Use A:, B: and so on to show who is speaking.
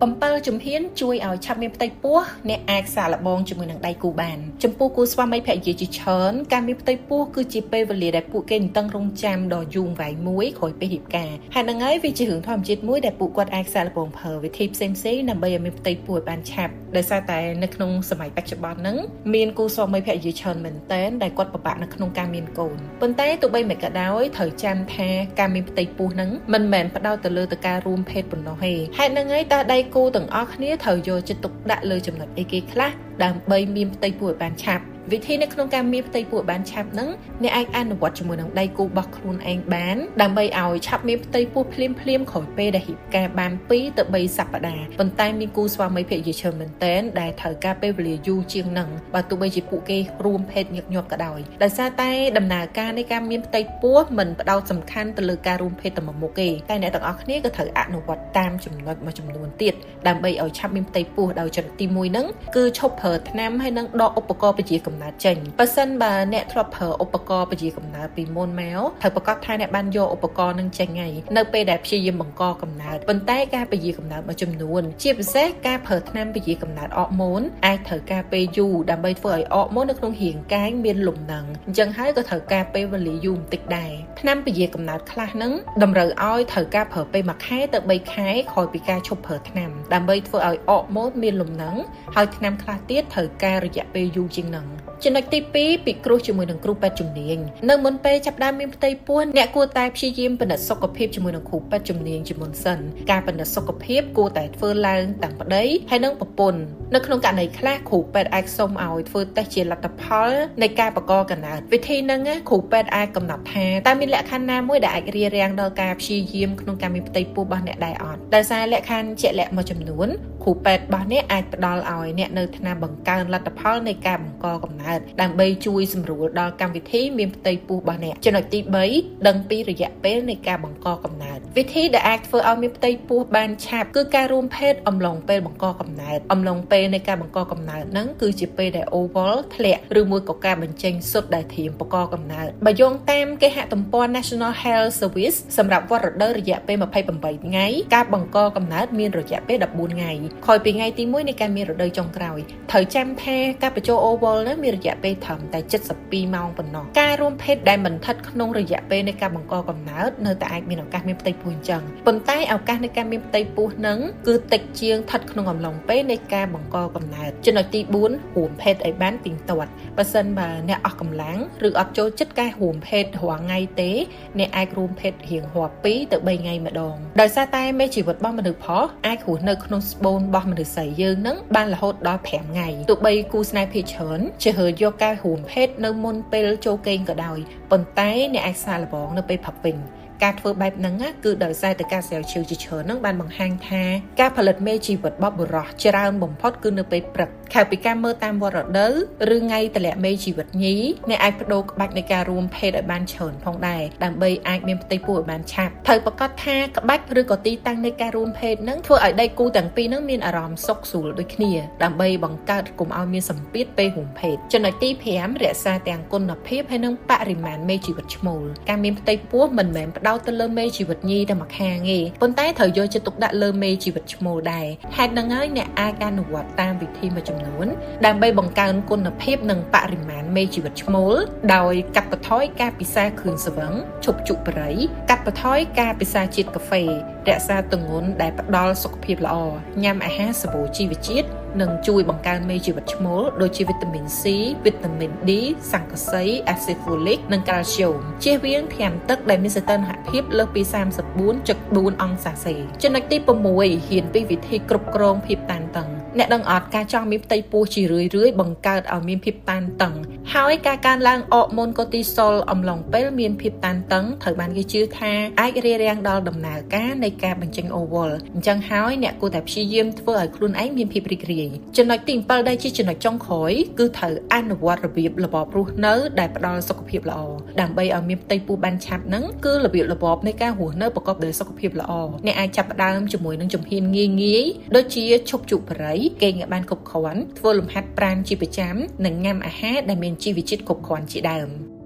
A: បំពេញជំហានជួយឲ្យឆាប់មានផ្ទៃពោះអ្នកអាចសាកល្បងជាមួយនឹងដៃគូបានចំពោះគូស្វាមីភរិយាជាច្រើនការមានផ្ទៃពោះគឺជាពេលវេលាដែលពួកគេនឹងតឹងរង់ចាំដ៏យូរវែងមួយក្រោយពេលរៀបការហើយនឹងហើយវាជារឿងធម្មជាតិមួយដែលពួកគាត់អាចសាកល្បងប្រើវិធីផ្សេងៗដើម្បីឲ្យមានផ្ទៃពោះឲ្យបានឆាប់ដោយសារតែនៅក្នុងសម័យបច្ចុប្បន្នហ្នឹងមានគូស្វាមីភរិយាច្រើនមែនទែនដែលគាត់ពិបាកនៅក្នុងការមានកូនប៉ុន្តែទោះបីមិនក៏ដោយត្រូវចាំថាការមានផ្ទៃពោះហ្នឹងមិនមែនផ្ដោតទៅលើការរួមភេទប៉ុណ្ណោះទេហេតុហ្នឹងហើយតើដៃគូទាំងអស់គ្នាត្រូវយកចិត្តទុកដាក់លើចំណុចអីគេខ្លះដើម្បីមានផ្ទៃពោះឲ្យបានឆាប់វិធីនៅក្នុងការមានផ្ទៃពោះបានឆាប់ហ្នឹងអ្នកអាចអនុវត្តជាមួយនឹងដៃគូរបស់ខ្លួនឯងបានដើម្បីឲ្យឆាប់មានផ្ទៃពោះភ្លាមក្រោយពេលដែលរៀបការបាន2ទៅ3សប្តាហ៍ប៉ុន្តែមានគូស្វាមីភរិយាច្រើនមែនទែនដែលត្រូវការពេលវេលាយូរជាងហ្នឹងបើទោះបីជាពួកគេរួមភេទញឹកញាប់ក៏ដោយដោយសារតែដំណើរការនៃការមានផ្ទៃពោះមិនផ្ដោតសំខាន់ទៅលើការរួមភេទតែមួយមុខទេតែអ្នកទាំងអស់គ្នាក៏ត្រូវអនុវត្តតាមចំណុចមួយចំនួនទៀតដើម្បីឲ្យឆាប់មានផ្ទៃពោះដោយចំណុចទី1ហ្នឹងគឺឈប់ប្រើថ្នាំហើយនឹងដកឧបករណ៍ពជាកំណើតចេញបើសិនបើអ្នកធ្លាប់ប្រើឧបករណ៍ពជាកំណើតពីមុនមកត្រូវប្រកាសថាអ្នកបានយកឧបករណ៍នឹងចេញហើយនៅពេលដែលព្យាយាមបង្កកំណើតប៉ុន្តែការពជាកំណើតមួយចំនួនជាពិសេសការប្រើថ្នាំពជាកំណើតអរម៉ូនអាចត្រូវការពេលយូរដើម្បីធ្វើឲ្យអរម៉ូននៅក្នុងរាងកាយមានលំនឹងអញ្ចឹងហើយក៏ត្រូវការពេលវេលាយូរបន្តិចដែរថ្នាំពជាកំណើតខ្លះហ្នឹងតម្រូវឲ្យត្រូវការប្រើពេល1ខែទៅ3ខែក្រោយពីការឈប់ប្រើថ្នាំដើម្បីធ្វើឲ្យអរម៉ូនមានលំនឹងហើយថ្នាំខ្លះទៀតត្រូវការរយៈពេលយូរជាងហ្នឹងចំណុចទី2ពិគ្រោះជាមួយនឹងគ្រូពេទ្យជំនាញនៅមុនពេលចាប់ផ្ដើមមានផ្ទៃពោះអ្នកគួរតែព្យាយាមពិនិត្យសុខភាពជាមួយនឹងគ្រូពេទ្យជំនាញជាមុនសិនការពិនិត្យសុខភាពគួរតែធ្វើឡើងតាំងប្តីហើយនឹងប្រពន្ធនៅក្នុងករណីខ្លះគ្រូពេទ្យអាចសុំឲ្យធ្វើតេស្តជាលទ្ធផលនៃការបង្កកំណើតវិធីហ្នឹងគ្រូពេទ្យអាចកំណត់ថាតើមានលក្ខខណ្ឌណាមួយដែលអាចរារាំងដល់ការព្យាយាមក្នុងការមានផ្ទៃពោះរបស់អ្នកដែរអត់ដោយសារលក្ខខណ្ឌជាក់លាក់មួយចំនួនគ្រូពេទ្យរបស់អ្នកអាចផ្ដល់ឲ្យអ្នកនៅថ្នាំបង្កើនលទ្ធផលនៃការបង្កកំណើតដើម្បីជួយសម្រួលដល់កម្មវិធីមានផ្ទៃពោះរបស់អ្នកចំណុចទី3ដឹងពីរយៈពេលនៃការបង្កកំណើតវិធីដែលអាចធ្វើឲ្យមានផ្ទៃពោះបានឆាប់គឺការរួមភេទអំឡុងពេលបង្កកំណើតអំឡុងពេលនៃការបង្កកំណើតហ្នឹងគឺជាពេលដែល oval ធ្លាក់ឬមួយក៏ការបញ្ចេញសុទ្ធដែលធៀមបង្កកំណើតបើយោងតាមគេហទំព័រ National Health Service សម្រាប់វត្តរដូវរយៈពេល28ថ្ងៃការបង្កកំណើតមានរយៈពេល14ថ្ងៃក្រោយពីថ្ងៃទី1នៃការមានរដូវចុងក្រោយត្រូវចាំថាការបញ្ចូល oval នេះមានរយៈពេលត្រឹមតែ72ម៉ោងប៉ុណ្ណោះការរួមភេទដែលមិនស្ថិតក្នុងរយៈពេលនៃការបង្កកំណើតនៅតែអាចមានឱកាសមានផ្ទៃពោះអញ្ចឹងប៉ុន្តែឱកាសនៃការមានផ្ទៃពោះនឹងគឺតិចជាងស្ថិតក្នុងអំឡុងពេលនៃការបង្កកំណើតចំណុចទី4រួមភេទឲ្យបានទៀងទាត់បើសិនបើអ្នកអស់កម្លាំងឬអត់ចូលចិត្តការរួមភេទរាល់ថ្ងៃទេអ្នកអាចរួមភេទរៀងរាល់2ទៅ3ថ្ងៃម្ដងដោយសារតែមេជីវិតរបស់មនុស្សប្រុសអាចរស់នៅក្នុងស្បូនរបស់មនុស្សស្រីយើងនឹងបានរហូតដល់5ថ្ងៃទោះបីគូស្នេហ៍ភេទច្រើនជារើយកការរួមភេទនៅមុនពេលចូលគេងក៏ដោយប៉ុន្តែអ្នកអាចសាកល្បងនៅពេលផឹកវិញការធ្វើបែបហ្នឹងគឺដោយសារតែការស្រាវជ្រាវជាច្រើនហ្នឹងបានបង្ហាញថាការផលិតមេជីវិតរបស់បុរសច្រើនបំផុតគឺនៅពេលព្រឹកខែពីការមើលតាមវត្តរដូវឬថ្ងៃតម្លាក់មេជីវិតញីអ្នកអាចបដូរក្បាច់នៃការរួមភេទឲ្យបានច្រើនផងដែរដើម្បីអាចមានផ្ទៃពោះឲ្យបានឆាប់ត្រូវប្រកាសថាក្បាច់ឬក៏ទីតាំងនៃការរួមភេទហ្នឹងធ្វើឲ្យដៃគូទាំងពីរហ្នឹងមានអារម្មណ៍សុខស្រួលដូចគ្នាដើម្បីបង្កើតកុំឲ្យមានសម្ពាធពេលរួមភេទចំណុចទី5រក្សាទាំងគុណភាពហើយនិងបរិមាណមេជីវិតឈ្មោលការមានផ្ទៃពោះមិនមែនផ្ដោតទៅលើមេជីវិតញីតែម្ខាងទេប៉ុន្តែត្រូវយកចិត្តទុកដាក់លើមេជីវិតឈ្មោលដែរហេតុហ្នឹងហើយអ្នកអាចអនុវត្តតាមវិធីមួយចំនួនដើម្បីបង្កើនគុណភាពនិងបរិមាណមេជីវិតឈ្មោលដោយកាត់បន្ថយការពិសាគ្រឿងស្រវឹងឈប់ជក់បរិយកាត់បន្ថយការពិសាជាតិកាហ្វេរក្សាទម្ងន់ដែលផ្ដល់សុខភាពល្អញ៉ាំអាហារសម្បូរជីវជាតិនិងជួយបង្កើនមេជីវិតឈ្មោលដូចជាវីតាមីន C វីតាមីន D សង្កសី អាស៊ីតហ្វូលិកនិងកាល់ស្យូមជៀសវាងថ្នាំទឹកដែលមានសីតុណ្ហភាពលើសពី 34.4 អង្សាសេចំណុចទី6ហ៊ានពីវិធីគ្រប់គ្រងភាពតានតឹងអ្នកដឹងអត់ការចង់មានផ្ទៃពោះជារឿយៗបង្កើតឲ្យមានភាពតានតឹងហើយការកើនឡើងអរម៉ូនកូទីសុលអំឡុងពេលមានភាពតានតឹងត្រូវបានគេជឿថាអាចរារាំងដល់ដំណើរការនៃការបញ្ចេញអូវលអញ្ចឹងហើយអ្នកគួរតែព្យាយាមធ្វើឲ្យខ្លួនឯងមានភាពរីករាយចំណុចទី7ដែលជាចំណុចចុងក្រោយគឺត្រូវអនុវត្តរបៀបរបបរស់នៅដែលផ្ដល់សុខភាពល្អដើម្បីឲ្យមានផ្ទៃពោះបានឆាប់ហ្នឹងគឺរបៀបរបបនៃការរស់នៅប្រកបដោយសុខភាពល្អអ្នកអាចចាប់ផ្ដើមជាមួយនឹងជំហានងាយៗដូចជាឈប់ជក់បរិយគេងឲ្យបានគ្រប់គ្រាន់ធ្វើលំហាត់ប្រាណជាប្រចាំនិងញ៉ាំអាហារដែលមានជីវជាតិគ្រប់គ្រាន់ជាដើម